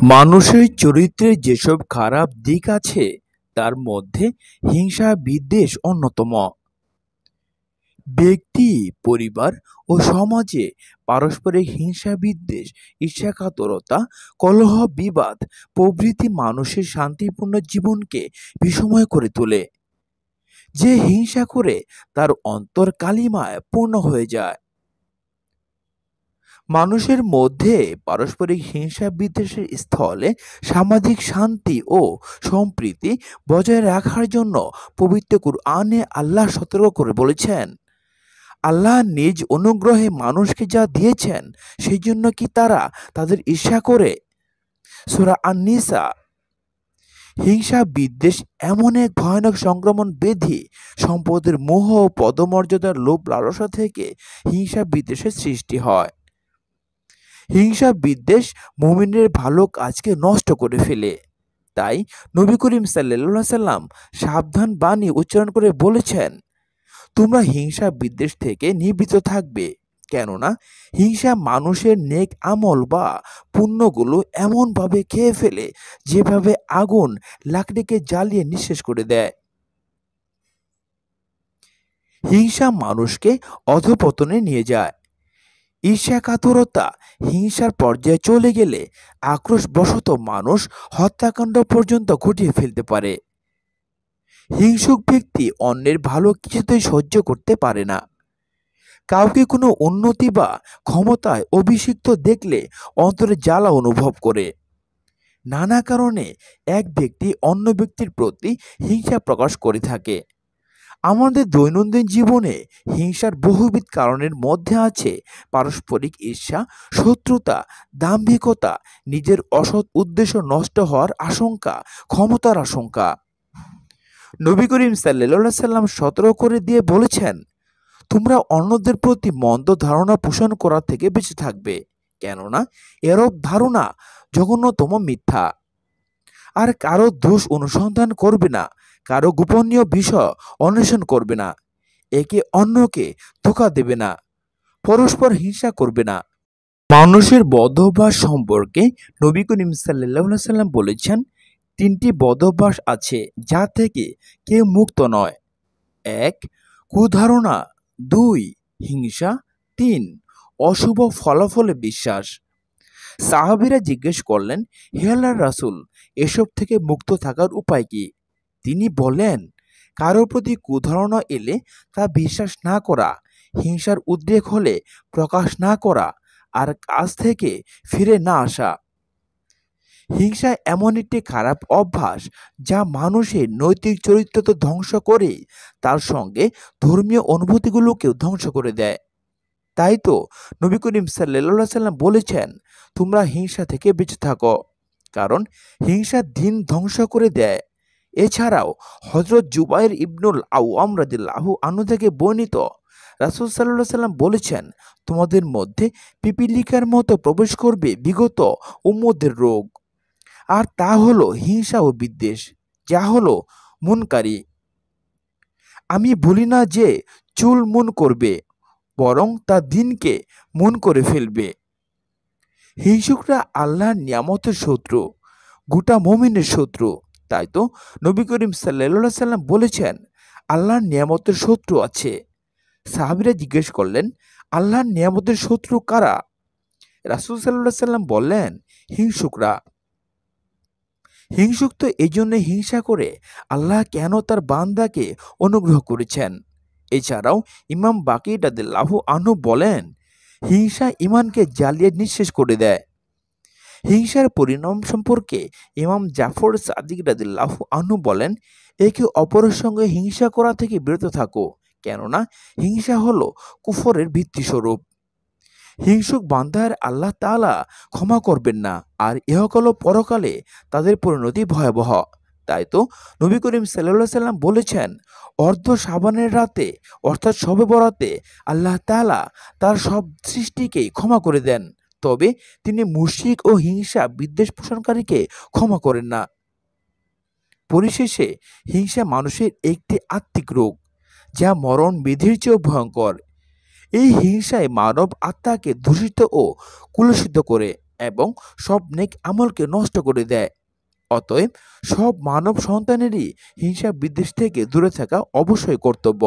মানুষের চরিত্রে যেসব খারাপ দিক আছে তার মধ্যে হিংসা বিদ্বেষ অন্যতম। ব্যক্তি, পরিবার ও সমাজে পারস্পরিক হিংসা বিদ্বেষ, ঈর্ষাকাতরতা, কলহ, বিবাদ প্রভৃতি মানুষের শান্তিপূর্ণ জীবনকে বিষময় করে তোলে। যে হিংসা করে তার অন্তর কালিমায় পূর্ণ হয়ে যায়। মানুষের মধ্যে পারস্পরিক হিংসা বিদ্বেষের স্থলে সামাজিক শান্তি ও সম্প্রীতি বজায় রাখার জন্য পবিত্র কুরআনে আল্লাহ সতর্ক করে বলেছেন, আল্লাহ নিজ অনুগ্রহে মানুষকে যা দিয়েছেন সেই জন্য কি তারা তাদের ঈর্ষা করে? সূরা আন-নিসা। হিংসা বিদ্বেষ এমন এক ভয়ানক সংক্রমণ ব্যাধি, সম্পদের মোহ ও পদমর্যাদার লোভ লালসা থেকে হিংসা বিদ্বেষের সৃষ্টি হয়। হিংসা বিদ্বেষ মুমিনের ভালো কাজকে নষ্ট করে ফেলে। তাই নবী করিম সাল্লাল্লাহু আলাইহি সাল্লাম সাবধান বাণী উচ্চারণ করে বলেছেন, তোমরা হিংসা বিদ্বেষ থেকে নিবৃত্ত থাকবে, কেননা হিংসা মানুষের নেক আমল বা পুণ্যগুলো এমনভাবে খেয়ে ফেলে যেভাবে আগুন লাকড়িকে জ্বালিয়ে নিঃশেষ করে দেয়। হিংসা মানুষকে অধঃপতনে নিয়ে যায়। ঈর্ষাকাতরতা হিংসার পর্যায়ে চলে গেলে আক্রোশবশত মানুষ হত্যাকাণ্ড পর্যন্ত ঘটিয়ে ফেলতে পারে। হিংসুক ব্যক্তি অন্যের ভালো কিছুতেই সহ্য করতে পারে না। কাউকে কোনো উন্নতি বা ক্ষমতায় অভিষিক্ত দেখলে অন্তরে জ্বালা অনুভব করে। নানা কারণে এক ব্যক্তি অন্য ব্যক্তির প্রতি হিংসা প্রকাশ করে থাকে। আমাদের দৈনন্দিন জীবনে হিংসার বহুবিধ কারণের মধ্যে আছে পারস্পরিক ঈর্ষা, শত্রুতা, দাম্ভিকতা, নিজের অসৎ উদ্দেশ্য নষ্ট হওয়ার আশঙ্কা, ক্ষমতার আশঙ্কা। নবী করিম সাল্লাল্লাহু আলাইহি সাল্লাম সতর্ক করে দিয়ে বলেছেন, তোমরা অন্যদের প্রতি মন্দ ধারণা পোষণ করা থেকে বেঁচে থাকবে, কেননা এরূপ ধারণা জঘন্যতম মিথ্যা। আর কারো দোষ অনুসন্ধান করবে না, কারো গোপনীয় বিষয় অন্বেষণ করবে না, একে অন্যকে ধোঁকা দেবে না, পরস্পর হিংসা করবে না। মানুষের বদঅভ্যাস সম্পর্কে নবী করিম সাল্লাল্লাহু আলাইহি সাল্লাম বলেছেন, তিনটি বদঅভ্যাস আছে যা থেকে কেউ মুক্ত নয়। ১. কুধারণা, ২. হিংসা, ৩. অশুভ ফলাফলে বিশ্বাস। সাহাবীরা জিজ্ঞেস করলেন, হে আল্লাহর রাসূল, এসব থেকে মুক্ত থাকার উপায় কি? তিনি বললেন, কারোর প্রতি কুধারণা এলে তা বিশ্বাস না করা, হিংসার উদ্রেক হলে প্রকাশ না করা, আর কাজ থেকে ফিরে না আসা। হিংসা এমন একটি খারাপ অভ্যাস যা মানুষের নৈতিক চরিত্র তো ধ্বংস করে, তার সঙ্গে ধর্মীয় অনুভূতিগুলোকেও ধ্বংস করে দেয়। তাই তো নবী করিম সাল্লাল্লাহু আলাইহি সাল্লাম বলেছেন, তোমরা হিংসা থেকে বেঁচে থাকো, কারণ হিংসা দিন ধ্বংস করে দেয়। এছাড়াও হযরত জুবাইর ইবনুল আওয়াম রাদিয়াল্লাহু আনহু থেকে বর্ণিত, রাসূল সাল্লাল্লাহু আলাইহি সাল্লাম বলেছেন, তোমাদের মধ্যে পিপীলিকার মতো প্রবেশ করবে বিগত উম্মতের রোগ, আর তা হলো হিংসা ও বিদ্বেষ, যা হলো মুনকারী। আমি বলি না যে চুল মুন করবে, বরং তা দিনকে মুন করে ফেলবে। হিংসুকরা আল্লাহর নিয়ামতের শত্রু, গোটা মুমিনের শত্রু। তাই তো নবী করিম সাল্লাল্লাহু আলাইহি সাল্লাম বলেছেন, আল্লাহর নিয়ামতের শত্রু আছে। সাহাবীরা জিজ্ঞেস করলেন, আল্লাহর নিয়ামতের শত্রু কারা? রাসূল সাল্লাল্লাহু আলাইহি সাল্লাম বললেন, হিংসুকরা। হিংসুক তো এই জন্য হিংসা করে আল্লাহ কেন তার বান্দাকে অনুগ্রহ করেছেন। এছাড়াও ইমাম বাকির রাদিয়াল্লাহু আনহু বলেন, হিংসা ঈমানকে জ্বালিয়ে নিঃশেষ করে দেয়। হিংসার পরিণাম সম্পর্কে ইমাম জাফর সাদিক রাদিয়াল্লাহু আনহু বলেন, একে অপরের সঙ্গে হিংসা করা থেকে বিরত থাকো, কেননা হিংসা হলো কুফরের ভিত্তিস্বরূপ। হিংসুক বান্দার আল্লাহ তাআলা ক্ষমা করবেন না, আর ইহকাল ও পরকালে তাদের পরিণতি ভয়াবহ। তাই তো নবী করিম সাল্লাল্লাহু আলাইহি সাল্লাম বলেছেন, অর্ধ শাবানের রাতে অর্থাৎ শবে বরাতে আল্লাহ তাআলা তার সব সৃষ্টিকেই ক্ষমা করে দেন, তবে তিনি মুশরিক ও হিংসা বিদ্বেষ পোষণকারীকে ক্ষমা করেন না। পরিশেষে হিংসা মানুষের একটি আত্মিক রোগ, যা মরণ বিধির চেয়েও ভয়ঙ্কর। এই হিংসায় মানব আত্মাকে দূষিত ও কুলুষিত করে। এবং সব নেক আমলকে নষ্ট করে দেয়। অতএব সব মানব সন্তানেরই হিংসা বিদ্বেষ থেকে দূরে থাকা অবশ্যই কর্তব্য।